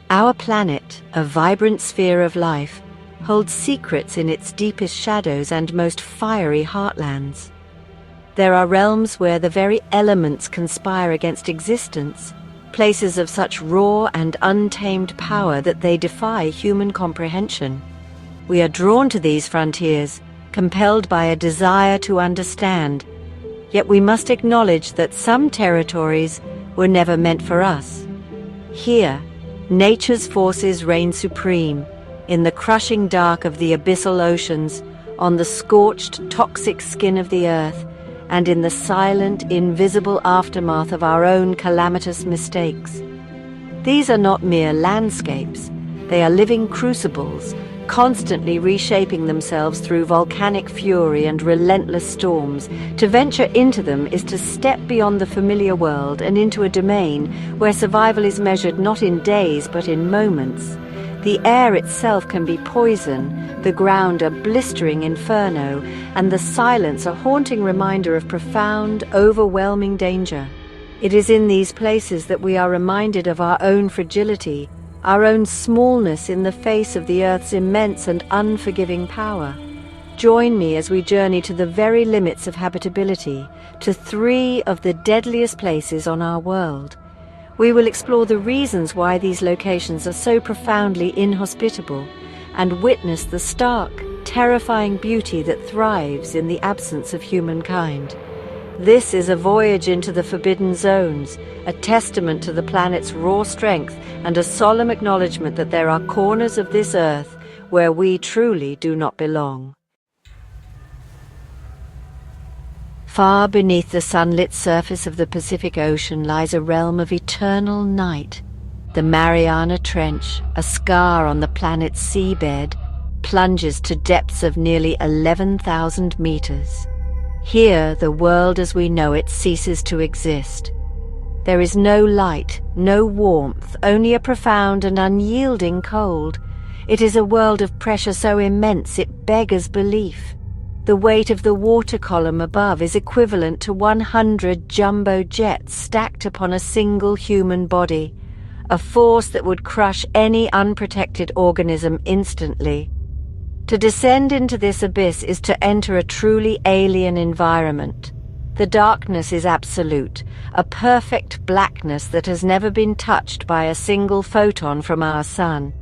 Our planet, a vibrant sphere of life, holds secrets in its deepest shadows and most fiery heartlands. There are realms where the very elements conspire against existence, places of such raw and untamed power that they defy human comprehension. We are drawn to these frontiers, compelled by a desire to understand, yet we must acknowledge that some territories were never meant for us. Here, nature's forces reign supreme, in the crushing dark of the abyssal oceans, on the scorched, toxic skin of the earth, and in the silent, invisible aftermath of our own calamitous mistakes. These are not mere landscapes, they are living crucibles, constantly reshaping themselves through volcanic fury and relentless storms. To venture into them is to step beyond the familiar world and into a domain where survival is measured not in days but in moments. The air itself can be poison, the ground a blistering inferno, and the silence a haunting reminder of profound, overwhelming danger. It is in these places that we are reminded of our own fragility, our own smallness in the face of the Earth's immense and unforgiving power. Join me as we journey to the very limits of habitability, to 3 of the deadliest places on our world. We will explore the reasons why these locations are so profoundly inhospitable and witness the stark, terrifying beauty that thrives in the absence of humankind. This is a voyage into the forbidden zones, a testament to the planet's raw strength and a solemn acknowledgement that there are corners of this earth where we truly do not belong. Far beneath the sunlit surface of the Pacific Ocean lies a realm of eternal night. The Mariana Trench, a scar on the planet's seabed, plunges to depths of nearly 11,000 meters. Here, the world as we know it ceases to exist. There is no light, no warmth, only a profound and unyielding cold. It is a world of pressure so immense it beggars belief. The weight of the water column above is equivalent to 100 jumbo jets stacked upon a single human body, a force that would crush any unprotected organism instantly. To descend into this abyss is to enter a truly alien environment. The darkness is absolute, a perfect blackness that has never been touched by a single photon from our sun.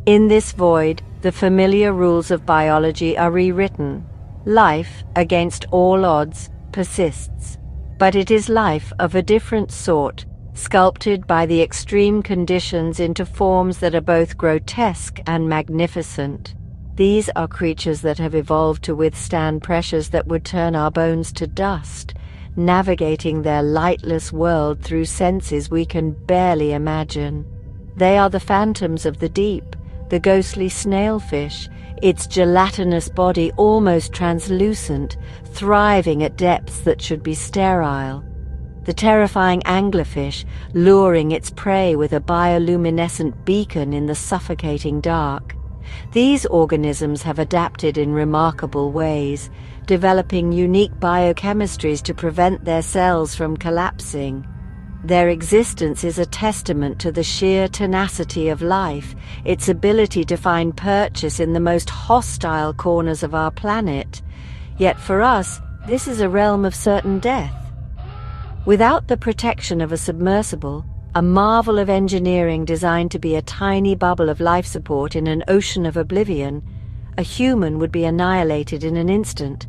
In this void, the familiar rules of biology are rewritten. Life, against all odds, persists. But it is life of a different sort, sculpted by the extreme conditions into forms that are both grotesque and magnificent. These are creatures that have evolved to withstand pressures that would turn our bones to dust, navigating their lightless world through senses we can barely imagine. They are the phantoms of the deep, the ghostly snailfish, its gelatinous body almost translucent, thriving at depths that should be sterile. The terrifying anglerfish, luring its prey with a bioluminescent beacon in the suffocating dark. These organisms have adapted in remarkable ways, developing unique biochemistries to prevent their cells from collapsing. Their existence is a testament to the sheer tenacity of life, its ability to find purchase in the most hostile corners of our planet. Yet for us, this is a realm of certain death. Without the protection of a submersible, a marvel of engineering designed to be a tiny bubble of life support in an ocean of oblivion, a human would be annihilated in an instant.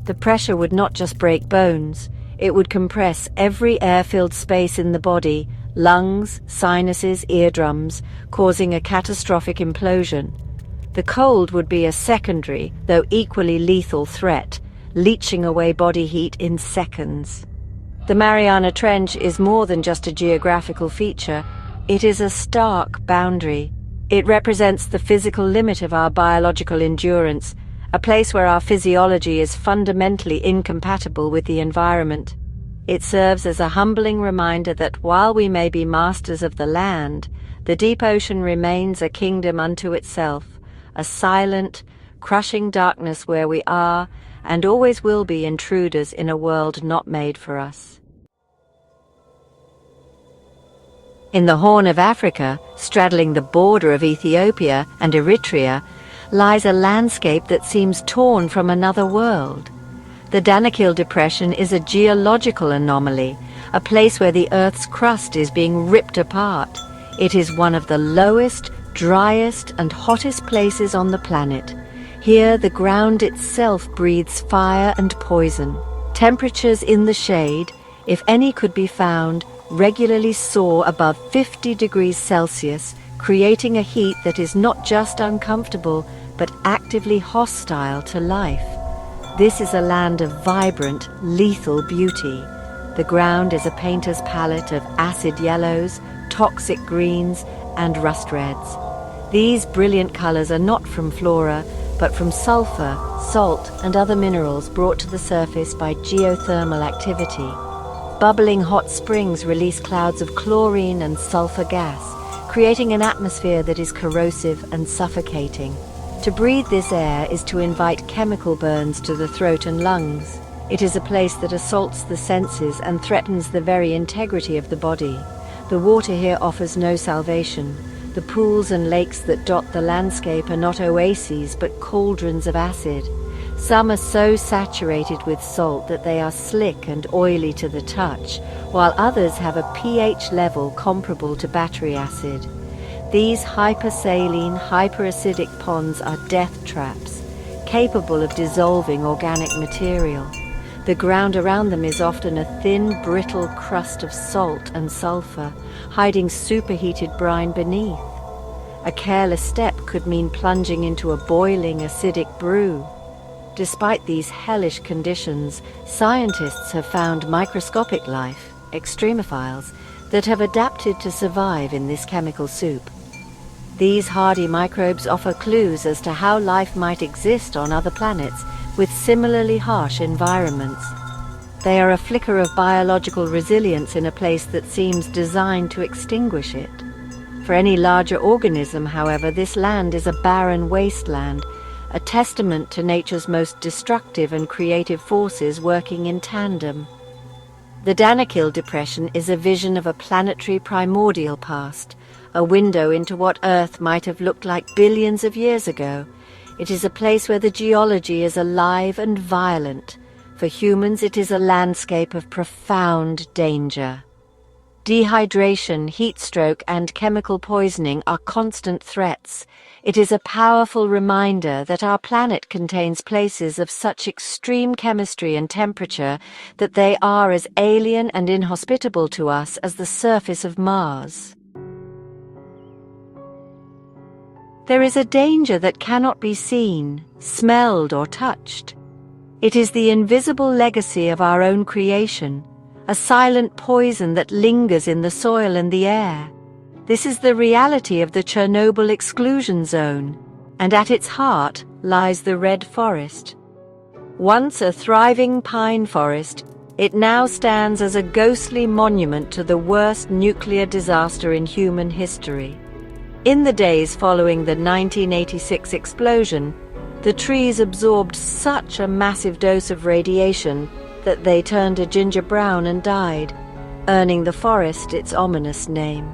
The pressure would not just break bones, it would compress every air-filled space in the body, lungs, sinuses, eardrums, causing a catastrophic implosion. The cold would be a secondary, though equally lethal threat, leaching away body heat in seconds. The Mariana Trench is more than just a geographical feature. It is a stark boundary. It represents the physical limit of our biological endurance, a place where our physiology is fundamentally incompatible with the environment. It serves as a humbling reminder that while we may be masters of the land, the deep ocean remains a kingdom unto itself, a silent, crushing darkness where we are and always will be intruders in a world not made for us. In the Horn of Africa, Straddling the border of Ethiopia and Eritrea lies a landscape that seems torn from another world. The Danakil Depression is a geological anomaly, a place where the Earth's crust is being ripped apart. It is one of the lowest, driest and hottest places on the planet. Here the ground itself breathes fire and poison. Temperatures in the shade, if any could be found, regularly soar above 50 degrees Celsius, creating a heat that is not just uncomfortable, but actively hostile to life. This is a land of vibrant, lethal beauty. The ground is a painter's palette of acid yellows, toxic greens, and rust reds. These brilliant colors are not from flora, but from sulfur, salt, and other minerals brought to the surface by geothermal activity. Bubbling hot springs release clouds of chlorine and sulfur gas, creating an atmosphere that is corrosive and suffocating. To breathe this air is to invite chemical burns to the throat and lungs. It is a place that assaults the senses and threatens the very integrity of the body. The water here offers no salvation. The pools and lakes that dot the landscape are not oases but cauldrons of acid. Some are so saturated with salt that they are slick and oily to the touch, while others have a pH level comparable to battery acid. These hypersaline, hyperacidic ponds are death traps, capable of dissolving organic material. The ground around them is often a thin, brittle crust of salt and sulfur, hiding superheated brine beneath. A careless step could mean plunging into a boiling, acidic brew. Despite these hellish conditions, scientists have found microscopic life, extremophiles, that have adapted to survive in this chemical soup. These hardy microbes offer clues as to how life might exist on other planets with similarly harsh environments. They are a flicker of biological resilience in a place that seems designed to extinguish it. For any larger organism, however, this land is a barren wasteland, a testament to nature's most destructive and creative forces working in tandem. The Danakil Depression is a vision of a planetary primordial past, a window into what Earth might have looked like billions of years ago. It is a place where the geology is alive and violent. For humans, it is a landscape of profound danger. Dehydration, heat stroke, and chemical poisoning are constant threats. It is a powerful reminder that our planet contains places of such extreme chemistry and temperature that they are as alien and inhospitable to us as the surface of Mars. There is a danger that cannot be seen, smelled, or touched. It is the invisible legacy of our own creation, a silent poison that lingers in the soil and the air. This is the reality of the Chernobyl exclusion zone, and at its heart lies the Red Forest. Once a thriving pine forest, it now stands as a ghostly monument to the worst nuclear disaster in human history. In the days following the 1986 explosion, the trees absorbed such a massive dose of radiation that they turned a ginger brown and died, earning the forest its ominous name.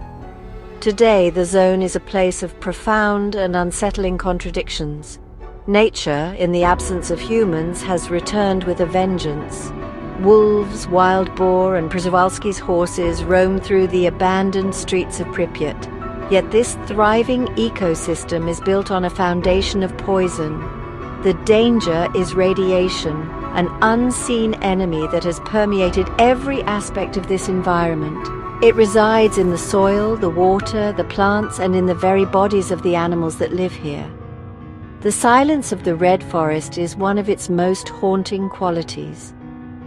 Today, the zone is a place of profound and unsettling contradictions. Nature, in the absence of humans, has returned with a vengeance. Wolves, wild boar, and Przewalski's horses roam through the abandoned streets of Pripyat. Yet this thriving ecosystem is built on a foundation of poison. The danger is radiation, an unseen enemy that has permeated every aspect of this environment. It resides in the soil, the water, the plants, and in the very bodies of the animals that live here. The silence of the Red Forest is one of its most haunting qualities.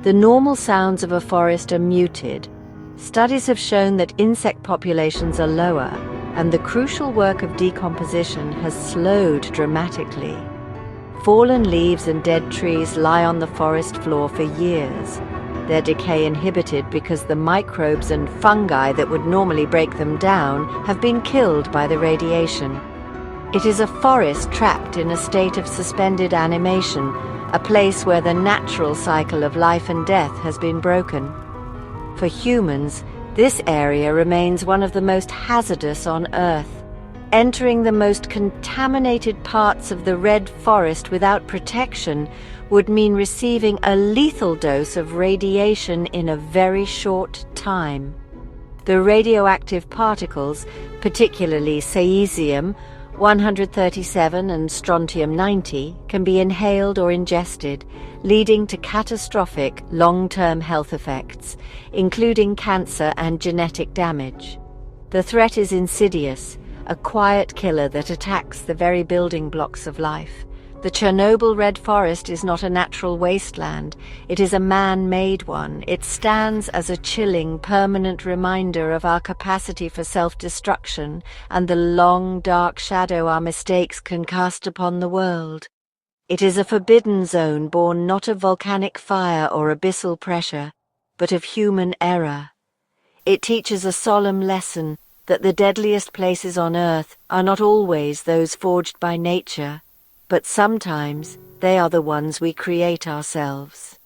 The normal sounds of a forest are muted. Studies have shown that insect populations are lower, and the crucial work of decomposition has slowed dramatically. Fallen leaves and dead trees lie on the forest floor for years, their decay inhibited because the microbes and fungi that would normally break them down have been killed by the radiation. It is a forest trapped in a state of suspended animation, a place where the natural cycle of life and death has been broken. For humans, This area remains one of the most hazardous on Earth. Entering the most contaminated parts of the Red Forest without protection would mean receiving a lethal dose of radiation in a very short time. The radioactive particles, particularly cesium-137 and strontium-90, can be inhaled or ingested, leading to catastrophic long-term health effects, including cancer and genetic damage. The threat is insidious, a quiet killer that attacks the very building blocks of life. The Chernobyl Red Forest is not a natural wasteland, it is a man-made one. It stands as a chilling, permanent reminder of our capacity for self-destruction and the long, dark shadow our mistakes can cast upon the world. It is a forbidden zone born not of volcanic fire or abyssal pressure, but of human error. It teaches a solemn lesson that the deadliest places on Earth are not always those forged by nature, but sometimes they are the ones we create ourselves.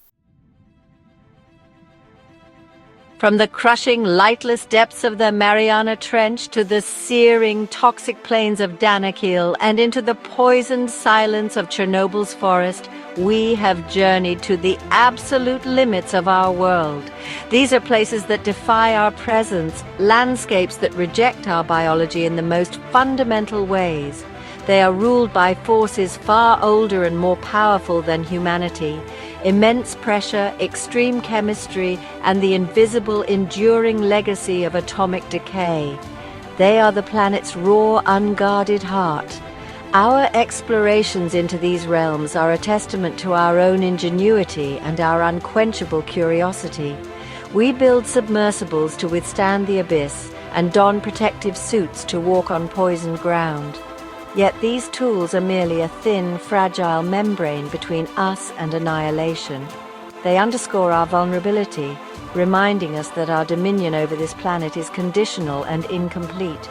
From the crushing, lightless depths of the Mariana Trench to the searing, toxic plains of Danakil and into the poisoned silence of Chernobyl's forest, we have journeyed to the absolute limits of our world. These are places that defy our presence, landscapes that reject our biology in the most fundamental ways. They are ruled by forces far older and more powerful than humanity. Immense pressure, extreme chemistry, and the invisible, enduring legacy of atomic decay. They are the planet's raw, unguarded heart. Our explorations into these realms are a testament to our own ingenuity and our unquenchable curiosity. We build submersibles to withstand the abyss and don protective suits to walk on poisoned ground. Yet these tools are merely a thin, fragile membrane between us and annihilation. They underscore our vulnerability, reminding us that our dominion over this planet is conditional and incomplete.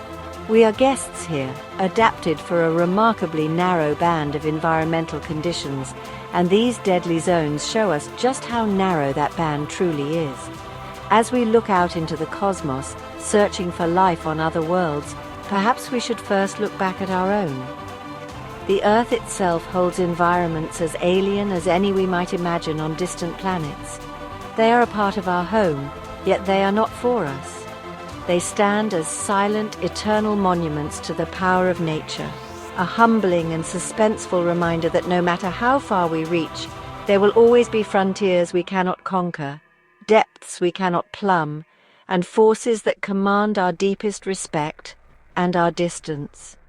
We are guests here, adapted for a remarkably narrow band of environmental conditions, and these deadly zones show us just how narrow that band truly is. As we look out into the cosmos, searching for life on other worlds, perhaps we should first look back at our own. The Earth itself holds environments as alien as any we might imagine on distant planets. They are a part of our home, yet they are not for us. They stand as silent, eternal monuments to the power of nature, a humbling and suspenseful reminder that no matter how far we reach, there will always be frontiers we cannot conquer, depths we cannot plumb, and forces that command our deepest respect and our distance.